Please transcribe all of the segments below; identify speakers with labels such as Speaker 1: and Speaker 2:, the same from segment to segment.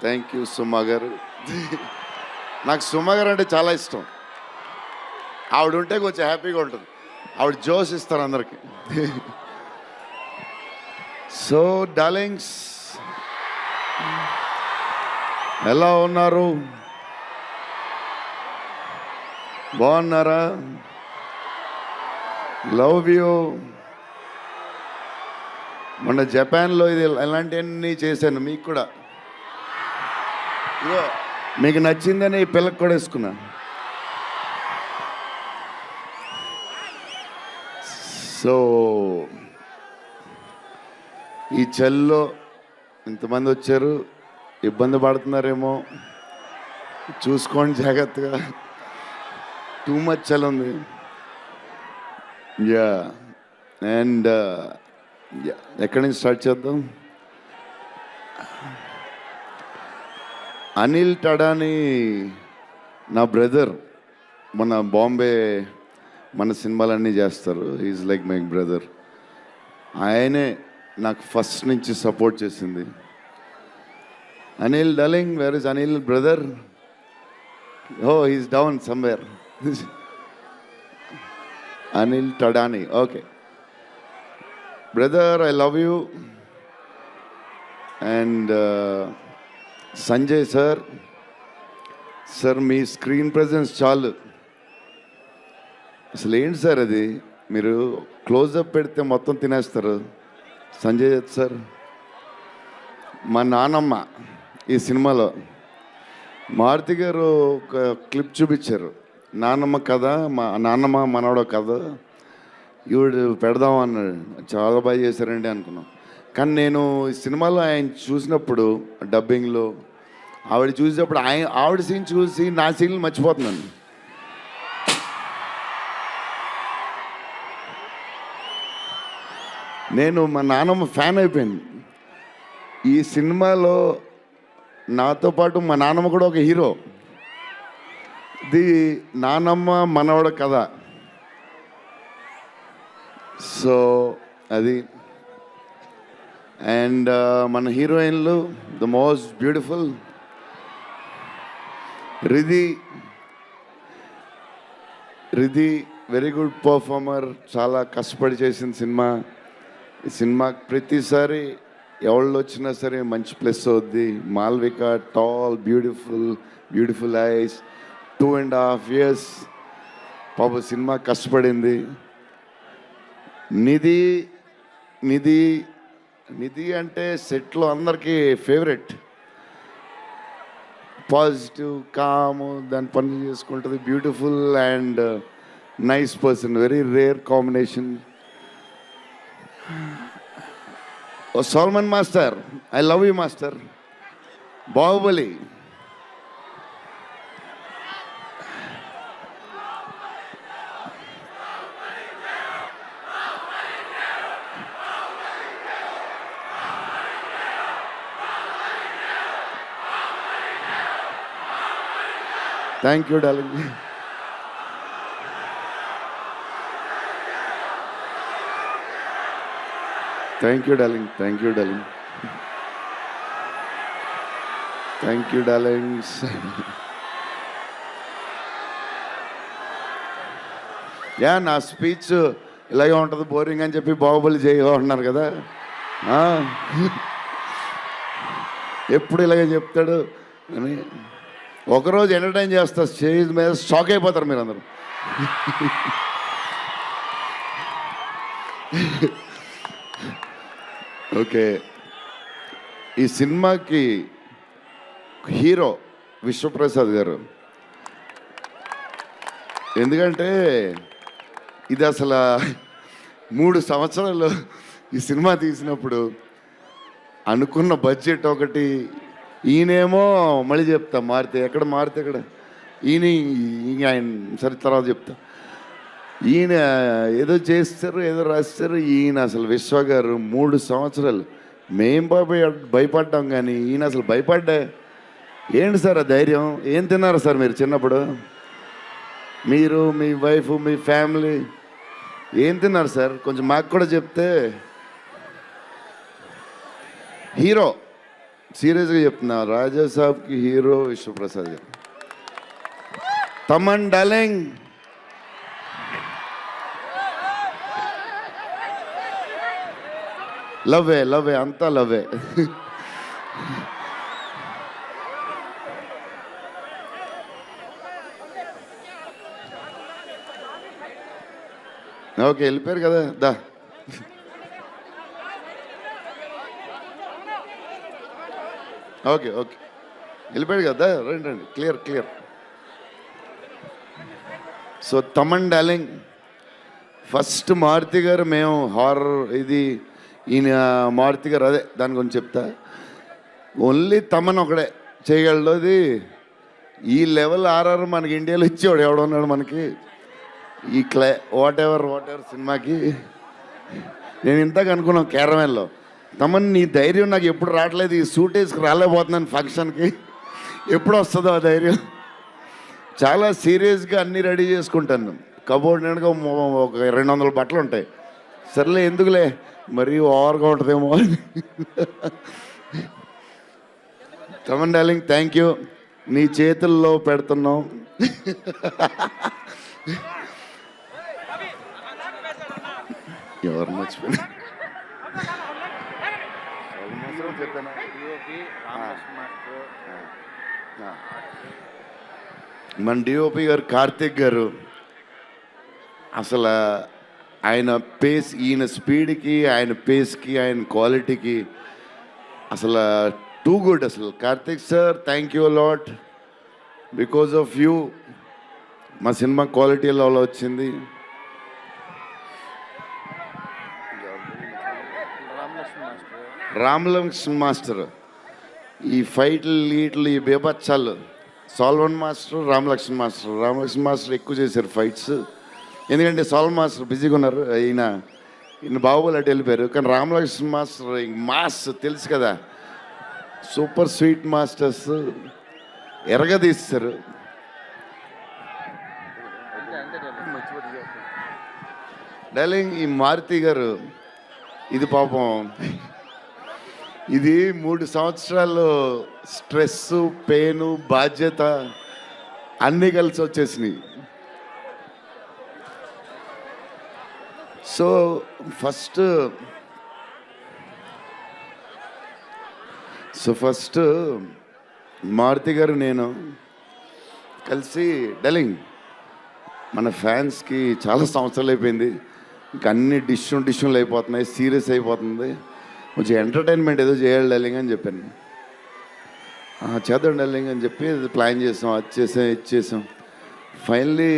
Speaker 1: Thank you సుమా గారు. నాకు సుమా గారు అంటే చాలా ఇష్టం. ఆవిడ ఉంటే కొంచెం హ్యాపీగా ఉంటుంది. ఆవిడ జోష్ ఇస్తారు అందరికి. సో డార్లింగ్స్, ఎలా ఉన్నారు? బాగున్నారా? Love you. మొన్న జపాన్లో ఇది ఇలాంటివన్నీ చేశాను మీకు కూడా. ఇగో మీకు నచ్చిందని ఈ పిల్లకి కూడా వేసుకున్నా. సో ఈ చలిలో ఇంతమంది వచ్చారు, ఇబ్బంది పడుతున్నారేమో, చూసుకోండి జాగ్రత్తగా. టూ మచ్ చలి ఉంది. యా అండ్ ఎక్కడి నుంచి స్టార్ట్ చేద్దాం? అనిల్ టడాని నా బ్రదర్. మన బాంబే మన సినిమాలన్నీ చేస్తారు. Is like my brother. ఆయనే నాకు ఫస్ట్ నుంచి సపోర్ట్ చేసింది. Anil darling, where is Anil brother? Oh he's down somewhere. Anil Thadani. Okay brother, I love you. And Sanjay sir, sir మీ స్క్రీన్ ప్రెజెన్స్ చాలు. అసలు ఏంటి సార్ అది? మీరు క్లోజప్ పెడితే మొత్తం తినేస్తారు. సంజయ్ దత్ సార్, మా నానమ్మ ఈ సినిమాలో మారుతి గారు ఒక క్లిప్ చూపించారు. నానమ్మ కథ, మా నాన్నమ్మ మనవడో కథ, ఈవిడ పెడదాం అన్నాడు. చాలా బాగా చేశారండి అనుకున్నాం. కానీ నేను ఈ సినిమాలో ఆయన చూసినప్పుడు డబ్బింగ్లో ఆవిడ చూసినప్పుడు ఆవిడ సీన్ చూసి నా సీన్లు మర్చిపోతున్నాను. నేను మా నాన్నమ్మ ఫ్యాన్ అయిపోయాను. ఈ సినిమాలో నాతో పాటు మా నాన్నమ్మ కూడా ఒక హీరో. ఇది నానమ్మ మనవడ కథ. సో అది. అండ్ మన హీరోయిన్లు the most beautiful Riddhi very good performer. చాలా కష్టపడి చేసిన సినిమా. ఈ సినిమాకి ప్రతిసారి ఎవళ్ళు వచ్చినా సరే మంచి ప్లస్ అవుద్ది. Malvika tall, beautiful eyes, 2.5 years పాప సినిమా కష్టపడింది. నిధి అంటే సెట్లో అందరికీ ఫేవరెట్. పాజిటివ్, కామ్, దాని పని చేసుకుంటుంది. Beautiful and nice person. Very rare combination. ఓ Salman master, I love you master. Baahubali, thank you darling. Thank you darling. Yeah, నా స్పీచ్ ఇలాగే ఉంటుంది బోరింగ్ అని చెప్పి బాహుబలి చేయమన్నారు కదా. ఎప్పుడు ఇలాగే చెప్తాడు అని ఒకరోజు ఎంటర్టైన్ చేస్తా. స్టేజ్ మీద షాక్ అయిపోతారు మీరు అందరూ. ఓకే, ఈ సినిమాకి హీరో విశ్వప్రసాద్ గారు. ఎందుకంటే ఇది అసలు 3 సంవత్సరాలు ఈ సినిమా తీసినప్పుడు అనుకున్న బడ్జెట్ ఒకటి, ఈయనేమో మళ్ళీ చెప్తా మారితే ఎక్కడ ఈయన ఆయన సరే తర్వాత చెప్తా. ఈయన ఏదో చేస్తారు, ఏదో రాస్తారు. ఈయన అసలు విశ్వ గారు 3 సంవత్సరాలు మేం భయపడ్డాం, కానీ ఈయన అసలు భయపడ్డా. ఏంటి సార్ ఆ ధైర్యం? ఏం తిన్నారు సార్ మీరు చిన్నప్పుడు? మీరు, మీ వైఫ్, మీ ఫ్యామిలీ ఏం తిన్నారు సార్? కొంచెం మాకు కూడా చెప్తే. హీరో సీరియస్గా చెప్తున్నా, రాజా సాబ్కి హీరో విశ్వప్రసాద్ గారు. తమన్ డార్లింగ్, లవ్వే లవ్వే అంతా లవ్వే. ఓకే, వెళ్ళిపోయారు కదా, దా. ఓకే ఓకే, వెళ్ళిపోయాడు కదా, రండి రండి, clear clear. So Thaman darling, first Maruthi garu, మేము హారర్ ఇది ఈయన మారుతి గారు, అదే దాని గురించి చెప్తా. ఓన్లీ తమన్ ఒకడే చేయగలడు అది. ఈ లెవెల్ ఆర్ఆర్ మనకి ఇండియాలో ఇచ్చేవాడు ఎవడున్నాడు మనకి ఈ వాట్ ఎవర్ సినిమాకి. నేను ఇంతకు అనుకున్నాను కేరళలో, తమన్ నీ ధైర్యం నాకు ఎప్పుడు రావట్లేదు, ఈ సూట్ వేసుకు రాలేకపోతున్నాను ఫంక్షన్కి, ఎప్పుడు వస్తుందో ఆ ధైర్యం. చాలా సీరియస్గా అన్నీ రెడీ చేసుకుంటాను. కబోర్డ్ నిండుగా ఒక 200 బట్టలు ఉంటాయి. సర్లే ఎందుకులే, మరీ ఓవర్గా ఉంటుందేమో అని. తమన్ డార్లింగ్, థ్యాంక్ యూ, నీ చేతుల్లో పెడుతున్నాం. ఎవరు మర్చిపోయినా మన డిఓపి గారు కార్తిక్ గారు, అసలు ఆయన పేస్, ఈయన స్పీడ్కి, ఆయన పేస్కి, ఆయన క్వాలిటీకి అసలు టూ గుడ్. అసలు Karthik sir, thank you lot, because of you మా సినిమా క్వాలిటీ లెవెల్ వచ్చింది. రామలక్ష్మణ్ మాస్టర్, ఈ ఫైట్లు వీటిలు ఈ బేబచ్చాలు, సాల్వన్ మాస్టర్, రామలక్ష్మణ్ మాస్టర్ ఎక్కువ చేశారు ఫైట్స్. ఎందుకంటే సాల్వన్ మాస్టర్ బిజీగా ఉన్నారు, ఈయన బాహుబలి అటు వెళ్ళిపోయారు. కానీ రామలక్ష్మణ్ మాస్టర్ మాస్ తెలుసు కదా, సూపర్ స్వీట్ మాస్టర్స్ ఎరగదీస్తారు. డార్లింగ్, ఈ మారుతి గారు ఇది పాపం, ఇది 3 సంవత్సరాలు స్ట్రెస్, పెయిన్, బాధ్యత అన్నీ కలిసి వచ్చేసినాయి. సో ఫస్ట్ మారుతి గారు నేను కలిసి, డార్లింగ్ మన ఫ్యాన్స్కి చాలా సంవత్సరాలు అయిపోయింది, ఇంక అన్ని డిష్యూలు అయిపోతున్నాయి, సీరియస్ అయిపోతుంది, కొంచెం ఎంటర్టైన్మెంట్ ఏదో చేయాలి డార్లింగ్ అని చెప్పాను. చేద్దాం డార్లింగ్ అని చెప్పి ప్లాన్ చేసాం, అది చేసాం. ఫైనలీ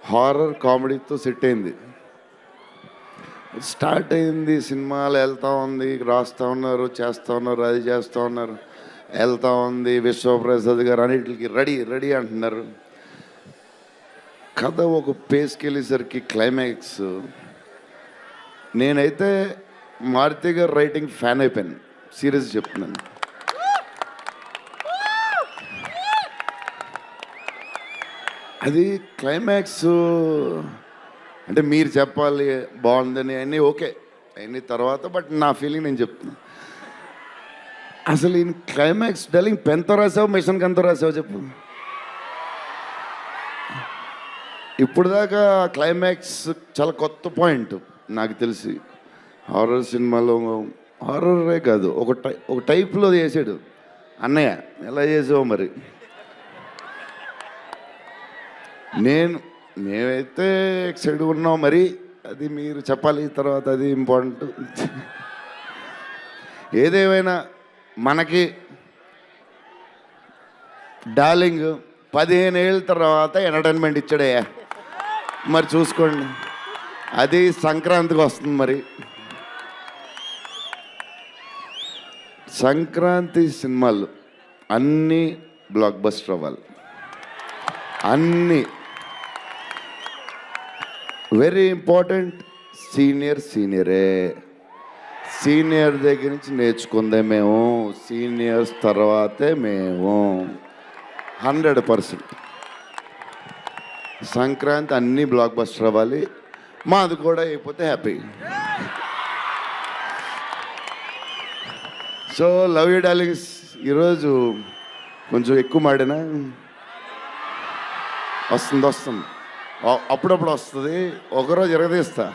Speaker 1: హారర్ కామెడీతో సెట్ అయింది. స్టార్ట్ అయింది, సినిమాలు వెళ్తూ ఉంది, రాస్తూ ఉన్నారు, చేస్తూ ఉన్నారు, అది చేస్తూ ఉన్నారు, వెళ్తూ ఉంది. విశ్వప్రసాద్ గారు అన్నిటికి రెడీ అంటున్నారు. కథ ఒక పేస్కి వెళ్ళేసరికి క్లైమాక్స్, నేనైతే మారుతి గారు రైటింగ్ ఫ్యాన్ అయిపోయాను, సీరియస్ చెప్తున్నాను. అది క్లైమాక్స్ అంటే మీరు చెప్పాలి బాగుందని అన్నీ ఓకే అన్నీ తర్వాత, బట్ నా ఫీలింగ్ నేను చెప్తున్నా. అసలు ఈయన క్లైమాక్స్ డార్లింగ్ పెన్తో రాసావు, మిషన్కి ఎంతో రాసావు చెప్పు. ఇప్పుడు దాకా క్లైమాక్స్ చాలా కొత్త పాయింట్ నాకు తెలిసి. హారర్ సినిమాలో హారరే కాదు, ఒక టైప్లో చేసాడు అన్నయ్య. ఎలా చేసావు మరి? మేమైతే ఎక్సైడ్ ఉన్నాం, మరి అది మీరు చెప్పాలి తర్వాత, అది ఇంపార్టెంట్. ఏదేమైనా మనకి డార్లింగ్ 15 ఏళ్ళ తర్వాత ఎంటర్టైన్మెంట్ ఇచ్చాడయ్యా, మరి చూసుకోండి. అది సంక్రాంతికి వస్తుంది. మరి సంక్రాంతి సినిమాలు అన్నీ బ్లాక్ బస్టర్ అవ్వాలి, అన్నీ. Very important, సీనియరే. సీనియర్ దగ్గర నుంచి నేర్చుకుందే మేము, సీనియర్స్ తర్వాతే మేము. 100% సంక్రాంతి అన్నీ బ్లాక్ బస్టర్ అవ్వాలి. మాది కూడా అయిపోతే happy. So love you darlings ఈరోజు కొంచెం ఎక్కువ మాడినా వస్తుంది అప్పుడప్పుడు వస్తుంది, ఒకరోజు ఎరగదీస్తా.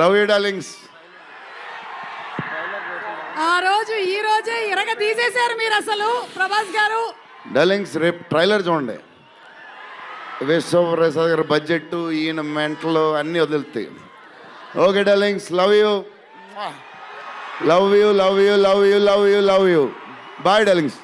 Speaker 1: Love you darlings.
Speaker 2: ఆ రోజు ఈ రోజే ఇరగ తీసేశారు మీరు అసలు ప్రభాస్ గారు.
Speaker 1: డార్లింగ్స్ రేపు ట్రైలర్ చూడండి. విశ్వప్రసాద్ గారి బడ్జెట్, ఈయన మెంటలు అన్నీ వదులుతాయి. Okay darlings, love you love you love you love you love you love you. Bye darlings.